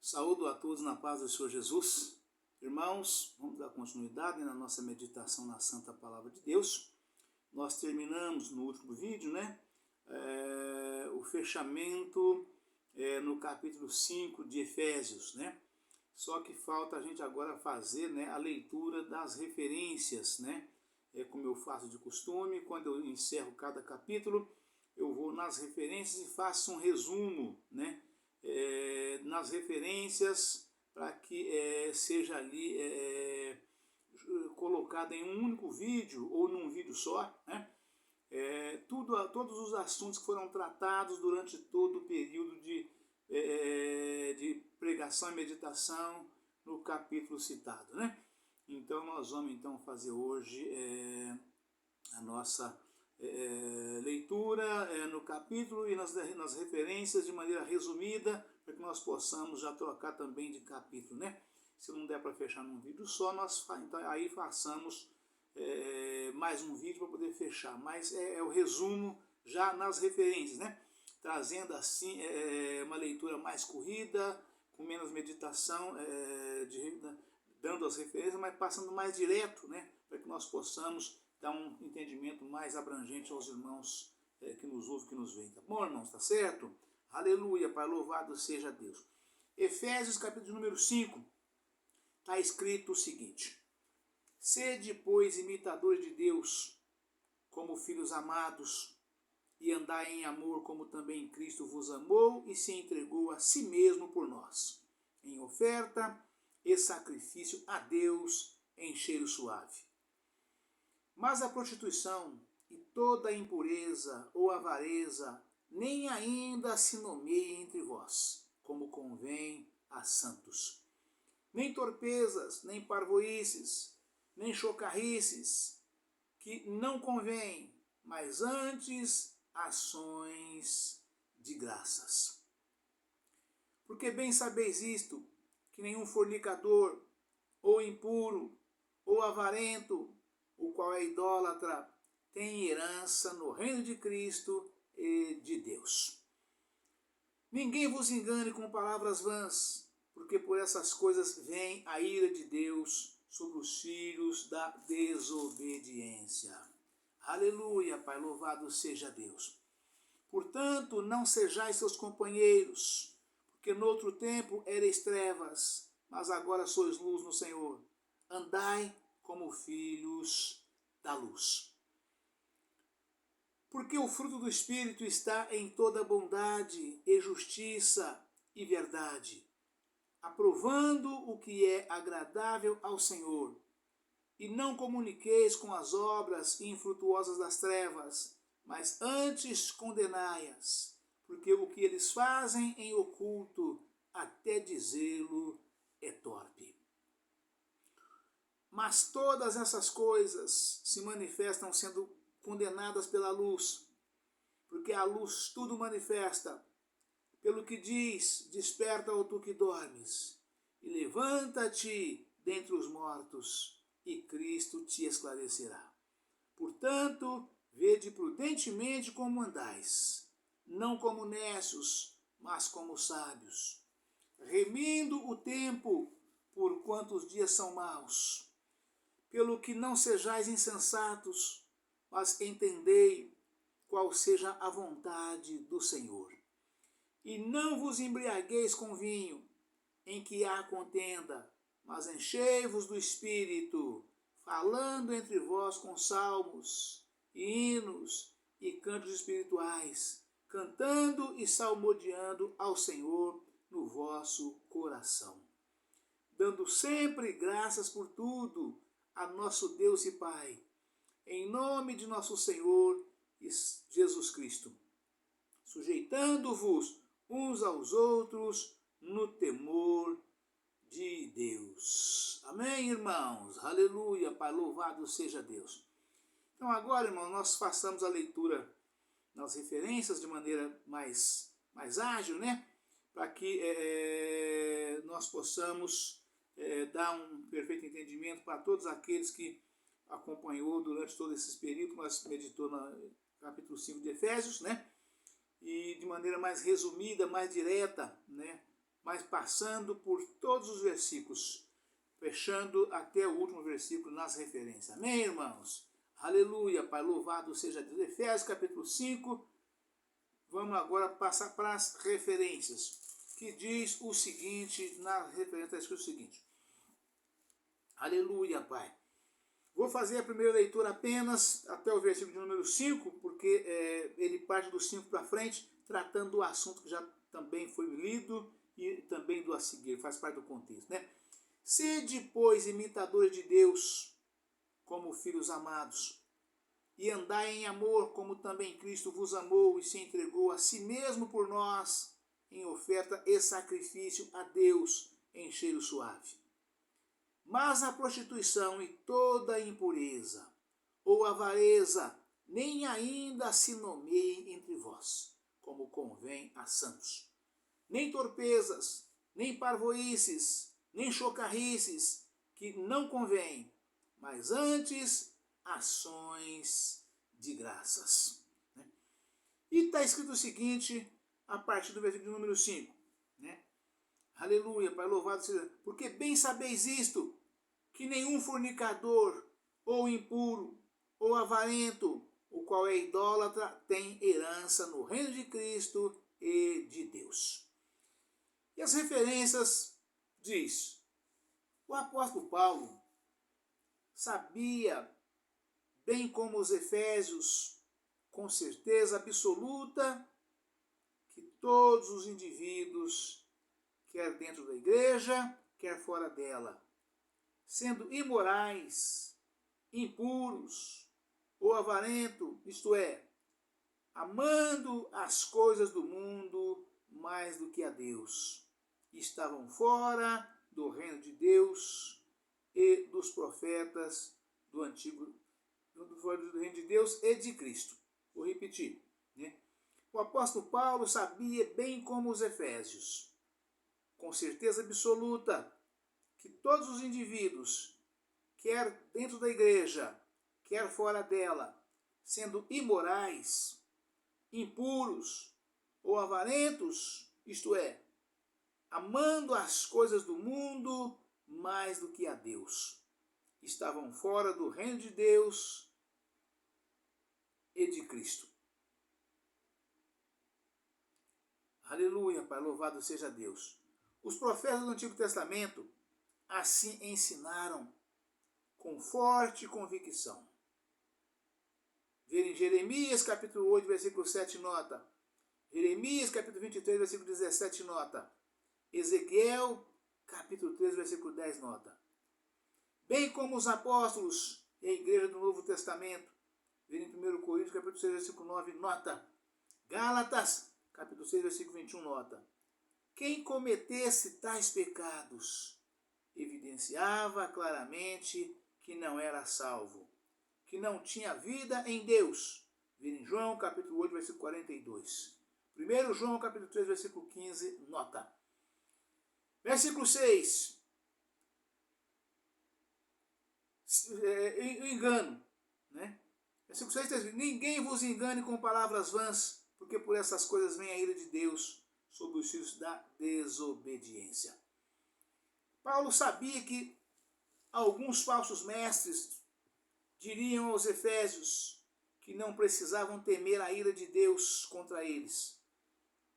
Saúdo a todos na paz do Senhor Jesus. Irmãos, vamos dar continuidade na nossa meditação na Santa Palavra de Deus. Nós terminamos no último vídeo, o fechamento no capítulo 5 de Efésios, Só que falta a gente agora fazer a leitura das referências, como eu faço de costume. Quando eu encerro cada capítulo, eu vou nas referências e faço um resumo, nas referências, para que seja ali colocado em um único vídeo ou num vídeo só, todos os assuntos que foram tratados durante todo o período de pregação e meditação no capítulo citado, Então nós vamos fazer hoje a nossa leitura no capítulo e nas referências de maneira resumida, para que nós possamos já trocar também de capítulo, Se não der para fechar num vídeo só, nós então, aí façamos mais um vídeo para poder fechar, mas é o resumo já nas referências, Trazendo assim uma leitura mais corrida, com menos meditação, dando as referências, mas passando mais direto, para que nós possamos dar um entendimento mais abrangente aos irmãos que nos ouvem, que nos veem. Tá bom, irmãos? Tá certo? Aleluia, Pai, louvado seja Deus. Efésios, capítulo número 5, está escrito o seguinte: Sede, pois, imitadores de Deus, como filhos amados, e andai em amor, como também Cristo vos amou e se entregou a si mesmo por nós, em oferta e sacrifício a Deus em cheiro suave. Mas a prostituição e toda a impureza ou avareza nem ainda se nomeie entre vós, como convém a santos. Nem torpezas, nem parvoíces, nem chocarrices, que não convém, mas antes ações de graças. Porque bem sabeis isto, que nenhum fornicador, ou impuro, ou avarento, o qual é idólatra, tem herança no reino de Cristo e de Deus. Ninguém vos engane com palavras vãs, porque por essas coisas vem a ira de Deus sobre os filhos da desobediência. Aleluia, Pai, louvado seja Deus. Portanto, não sejais seus companheiros, porque noutro tempo ereis trevas, mas agora sois luz no Senhor. Andai como filhos da luz. Porque o fruto do Espírito está em toda bondade e justiça e verdade, aprovando o que é agradável ao Senhor. E não comuniqueis com as obras infrutuosas das trevas, mas antes condenai-as, porque o que eles fazem em oculto, até dizê-lo, é torpe. Mas todas essas coisas se manifestam sendo condenadas pela luz, porque a luz tudo manifesta. Pelo que diz, desperta, ó tu que dormes, e levanta-te dentre os mortos, e Cristo te esclarecerá. Portanto, vede prudentemente como andais, não como necios, mas como sábios, remindo o tempo, porquanto os dias são maus. Pelo que não sejais insensatos, mas entendei qual seja a vontade do Senhor. E não vos embriagueis com vinho, em que há contenda, mas enchei-vos do Espírito, falando entre vós com salmos, e hinos e cantos espirituais, cantando e salmodiando ao Senhor no vosso coração, dando sempre graças por tudo a nosso Deus e Pai, em nome de nosso Senhor Jesus Cristo, sujeitando-vos uns aos outros no temor de Deus. Amém, irmãos? Aleluia, Pai, louvado seja Deus. Então agora, irmãos, nós façamos a leitura nas referências de maneira mais ágil, Para que nós possamos dar um perfeito entendimento para todos aqueles que acompanhou durante todo esse período que nós meditamos no capítulo 5 de Efésios, E de maneira mais resumida, mais direta, mas passando por todos os versículos, fechando até o último versículo nas referências. Amém, irmãos? Aleluia, Pai, louvado seja Deus. Efésios capítulo 5, vamos agora passar para as referências, que diz o seguinte, na referência está escrito o seguinte. Aleluia, Pai. Vou fazer a primeira leitura apenas até o versículo de número 5, porque ele parte do 5 para frente, tratando do assunto que já também foi lido e também do a seguir, faz parte do contexto, né? Sede, pois, imitadores de Deus, como filhos amados, e andai em amor, como também Cristo vos amou e se entregou a si mesmo por nós, em oferta e sacrifício a Deus em cheiro suave. Mas a prostituição e toda a impureza ou avareza nem ainda se nomeiem entre vós, como convém a santos. Nem torpezas, nem parvoices, nem chocarrices, que não convém, mas antes ações de graças. E está escrito o seguinte, a partir do versículo número 5, né? Aleluia, Pai, louvado seja. Porque bem sabeis isto, que nenhum fornicador, ou impuro, ou avarento, o qual é idólatra, tem herança no reino de Cristo e de Deus. E as referências diz, o apóstolo Paulo sabia, bem como os efésios, com certeza absoluta, que todos os indivíduos, quer dentro da igreja, quer fora dela, sendo imorais, impuros ou avarento, isto é, amando as coisas do mundo mais do que a Deus, estavam fora do reino de Deus e dos profetas do antigo, fora do reino de Deus e de Cristo. Vou repetir, né? O apóstolo Paulo sabia, bem como os efésios, com certeza absoluta, que todos os indivíduos, quer dentro da igreja, quer fora dela, sendo imorais, impuros ou avarentos, isto é, amando as coisas do mundo mais do que a Deus, estavam fora do reino de Deus e de Cristo. Aleluia, Pai, louvado seja Deus. Os profetas do Antigo Testamento assim ensinaram com forte convicção. Ver em Jeremias capítulo 8, versículo 7, nota. Jeremias capítulo 23, versículo 17, nota. Ezequiel capítulo 3, versículo 10, nota. Bem como os apóstolos e a igreja do Novo Testamento. Ver em 1 Coríntios capítulo 6, versículo 9, nota. Gálatas capítulo 6, versículo 21, nota. Quem cometesse tais pecados evidenciava claramente que não era salvo, que não tinha vida em Deus. Ver em João capítulo 8, versículo 42. 1 João capítulo 3, versículo 15, nota. Versículo 6. Engano, né? Versículo 6 está escrito, ninguém vos engane com palavras vãs, porque por essas coisas vem a ira de Deus sobre os filhos da desobediência. Paulo sabia que alguns falsos mestres diriam aos efésios que não precisavam temer a ira de Deus contra eles,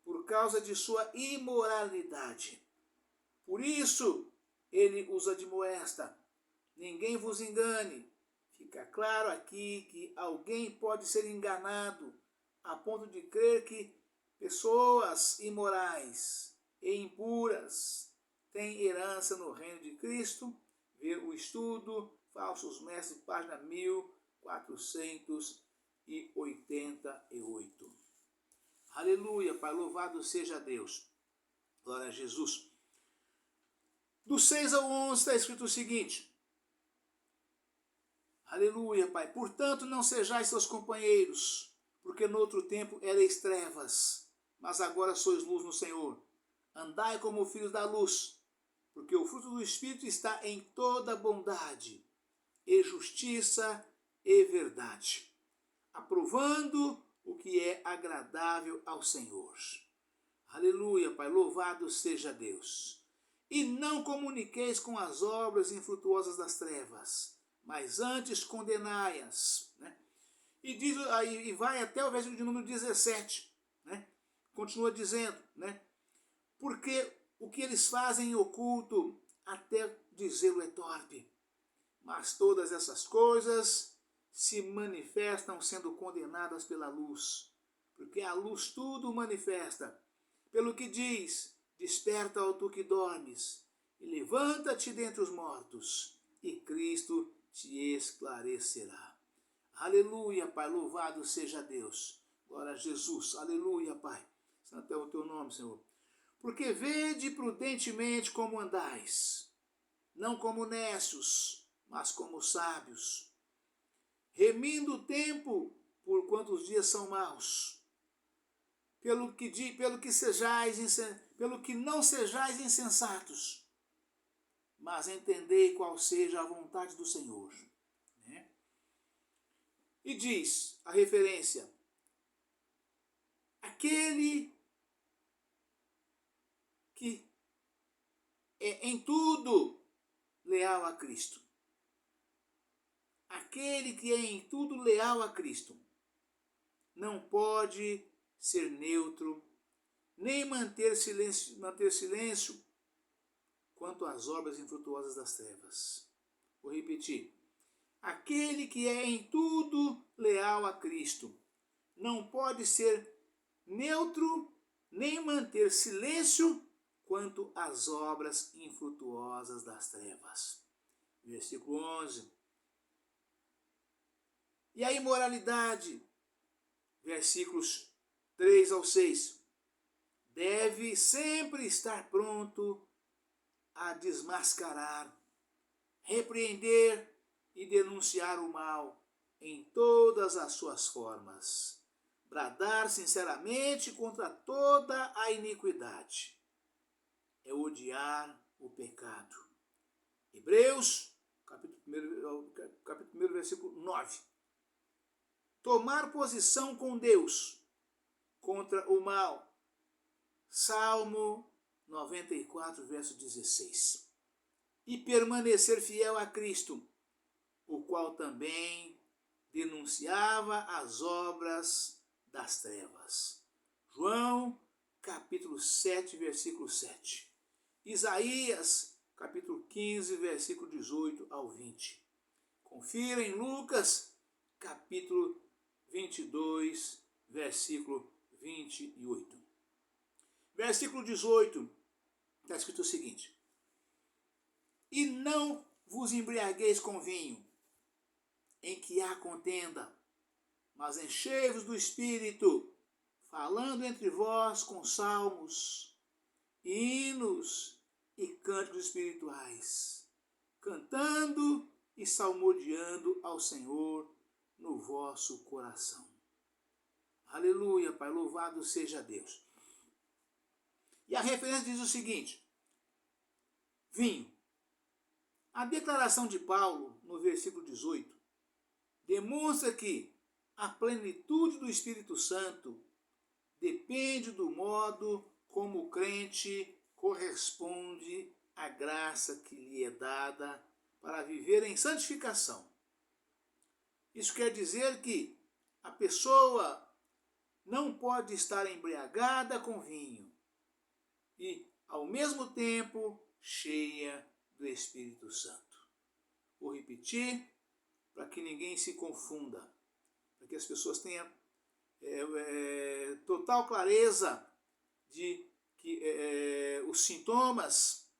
por causa de sua imoralidade. Por isso, ele os admoesta. Ninguém vos engane. Fica claro aqui que alguém pode ser enganado a ponto de crer que pessoas imorais e impuras têm herança no reino de Cristo. Ver o estudo Falsos Mestres, página 1488. Aleluia, Pai, louvado seja Deus. Glória a Jesus. Do 6 ao 11 está escrito o seguinte. Aleluia, Pai. Portanto, não sejais seus companheiros, porque no outro tempo erais trevas, mas agora sois luz no Senhor. Andai como filhos da luz, porque o fruto do Espírito está em toda bondade, e justiça e verdade, aprovando o que é agradável ao Senhor. Aleluia, Pai, louvado seja Deus. E não comuniqueis com as obras infrutuosas das trevas, mas antes condenai-as. Né? E vai até o versículo de número 17. Né? Continua dizendo, né? Porque o que eles fazem em oculto, até dizê-lo é torpe. Mas todas essas coisas se manifestam sendo condenadas pela luz. Porque a luz tudo manifesta. Pelo que diz, desperta, ó tu que dormes, e levanta-te dentre os mortos, e Cristo te esclarecerá. Aleluia, Pai, louvado seja Deus. Glória a Jesus, aleluia, Pai. Santo é o teu nome, Senhor. Porque vede prudentemente como andais, não como necios, mas como sábios, remindo o tempo, porquanto os dias são maus. Pelo que não sejais insensatos, mas entendei qual seja a vontade do Senhor. Né? E diz a referência, aquele que é em tudo leal a Cristo. Aquele que é em tudo leal a Cristo não pode ser neutro, nem manter silêncio quanto às obras infrutuosas das trevas. Vou repetir. Aquele que é em tudo leal a Cristo não pode ser neutro, nem manter silêncio quanto às obras infrutuosas das trevas. Versículo 11. E a imoralidade, versículos 3 ao 6, deve sempre estar pronto a desmascarar, repreender e denunciar o mal em todas as suas formas, bradar sinceramente contra toda a iniquidade, é odiar o pecado. Hebreus, capítulo 1, versículo 9. Tomar posição com Deus contra o mal. Salmo 94, verso 16. E permanecer fiel a Cristo, o qual também denunciava as obras das trevas. João, capítulo 7, versículo 7. Isaías, capítulo 15, versículo 18 ao 20. Confira em Lucas, capítulo 22, versículo 28. Versículo 18, está escrito o seguinte: e não vos embriagueis com vinho, em que há contenda, mas enchei-vos do Espírito, falando entre vós com salmos, hinos e cânticos espirituais, cantando e salmodiando ao Senhor no vosso coração. Aleluia, Pai, louvado seja Deus. E a referência diz o seguinte: vinho. A declaração de Paulo, no versículo 18, demonstra que a plenitude do Espírito Santo depende do modo como o crente corresponde à graça que lhe é dada para viver em santificação. Isso quer dizer que a pessoa não pode estar embriagada com vinho e, ao mesmo tempo, cheia do Espírito Santo. Vou repetir para que ninguém se confunda, para que as pessoas tenham total clareza de que os sintomas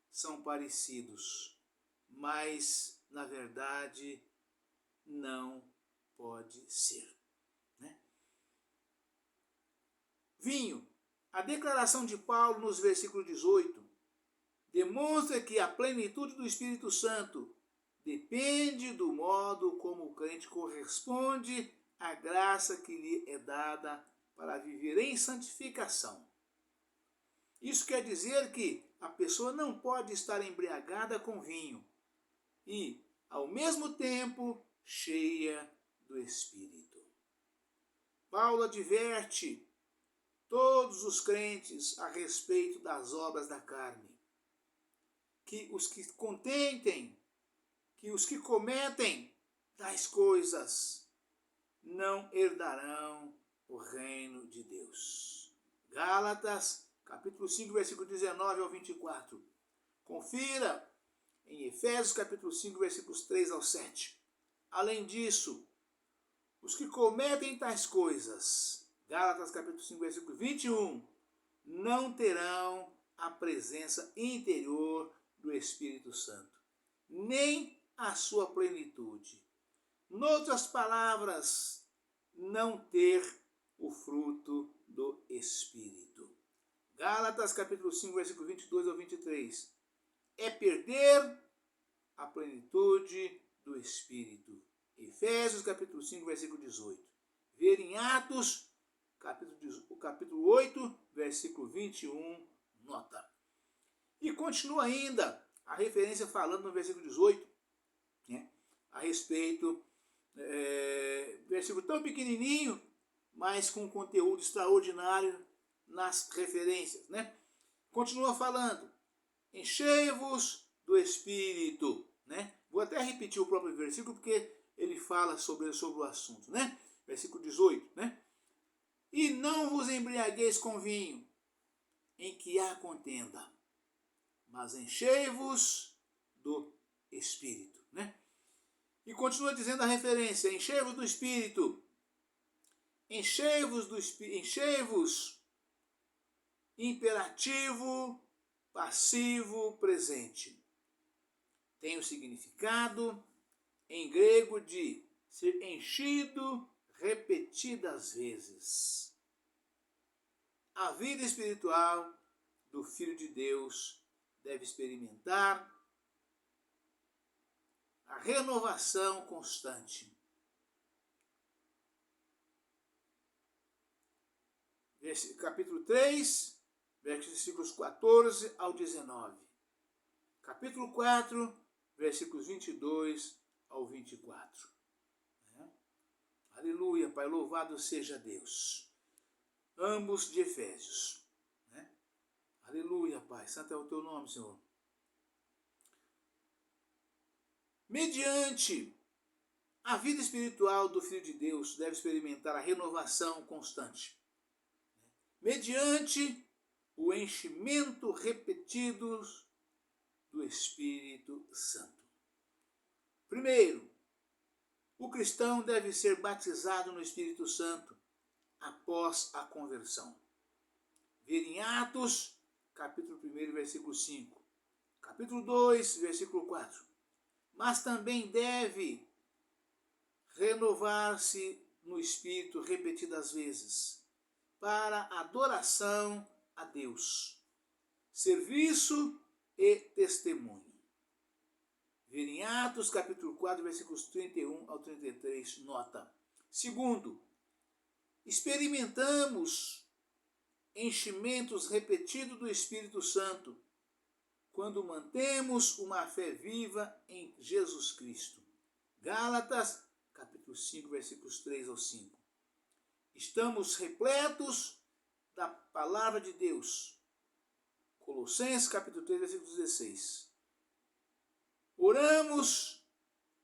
são parecidos, mas, na verdade, não pode ser. Né? Vinho. A declaração de Paulo nos versículos 18 demonstra que a plenitude do Espírito Santo depende do modo como o crente corresponde à graça que lhe é dada para viver em santificação. Isso quer dizer que a pessoa não pode estar embriagada com vinho e, ao mesmo tempo, cheia do Espírito. Paulo adverte todos os crentes a respeito das obras da carne. Que os que contentem, que os que cometem tais coisas não herdarão o reino de Deus. Gálatas, capítulo 5, versículo 19 ao 24. Confira em Efésios, capítulo 5, versículos 3 ao 7. Além disso, os que cometem tais coisas, Gálatas, capítulo 5, versículo 21, não terão a presença interior do Espírito Santo, nem a sua plenitude. Noutras palavras, não ter o fruto do Espírito. Gálatas, capítulo 5, versículo 22 ao 23. É perder a plenitude do Espírito. Efésios, capítulo 5, versículo 18. Ver em Atos, capítulo 8, versículo 21, nota. E continua ainda a referência falando no versículo 18, né, a respeito, versículo tão pequenininho, mas com conteúdo extraordinário nas referências, né? Continua falando, enchei-vos do Espírito, né? Vou até repetir o próprio versículo, porque ele fala sobre o assunto, né? Versículo 18, né? E não vos embriagueis com vinho, em que há contenda, mas enchei-vos do Espírito, né? E continua dizendo a referência, enchei-vos do Espírito, enchei-vos, imperativo, passivo, presente. Tem o significado em grego de ser enchido repetidas vezes. A vida espiritual do Filho de Deus deve experimentar a renovação constante. Capítulo 3, versículos 14 ao 19. Capítulo 4, versículos 22 ao 24. Aleluia, Pai, louvado seja Deus. Ambos de Efésios. Aleluia, Pai, santo é o teu nome, Senhor. Mediante a vida espiritual do Filho de Deus deve experimentar a renovação constante. Mediante o enchimento repetido do Espírito Santo. Primeiro, o cristão deve ser batizado no Espírito Santo após a conversão. Ver em Atos, capítulo 1, versículo 5. Capítulo 2, versículo 4. Mas também deve renovar-se no Espírito repetidas vezes, para adoração a Deus, serviço e testemunho. Ver em Atos, capítulo 4, versículos 31 ao 33, nota. Segundo, experimentamos enchimentos repetidos do Espírito Santo quando mantemos uma fé viva em Jesus Cristo. Gálatas, capítulo 5, versículos 3 ao 5. Estamos repletos da palavra de Deus. Colossenses, capítulo 3, versículo 16. Oramos,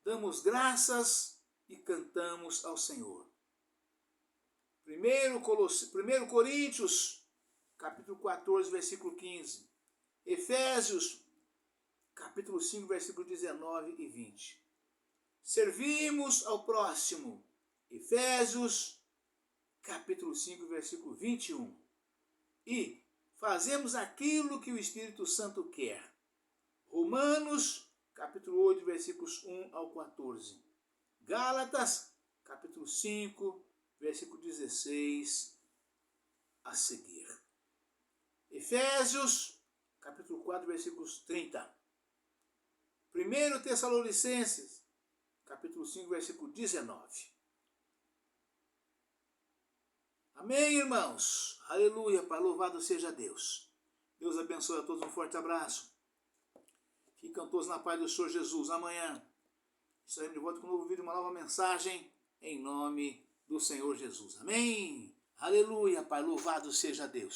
damos graças e cantamos ao Senhor. 1 Coríntios, capítulo 14, versículo 15. Efésios, capítulo 5, versículo 19 e 20. Servimos ao próximo. Efésios, capítulo 5, versículo 21. E fazemos aquilo que o Espírito Santo quer. Romanos, capítulo 8, versículos 1 ao 14. Gálatas, capítulo 5, versículo 16 a seguir. Efésios, capítulo 4, versículos 30. 1 Tessalonicenses, capítulo 5, versículo 19. Amém, irmãos? Aleluia, Pai, louvado seja Deus. Deus abençoe a todos, um forte abraço. Ficam todos na paz do Senhor Jesus. Amanhã estaremos de volta com um novo vídeo, uma nova mensagem, em nome do Senhor Jesus. Amém? Aleluia, Pai, louvado seja Deus.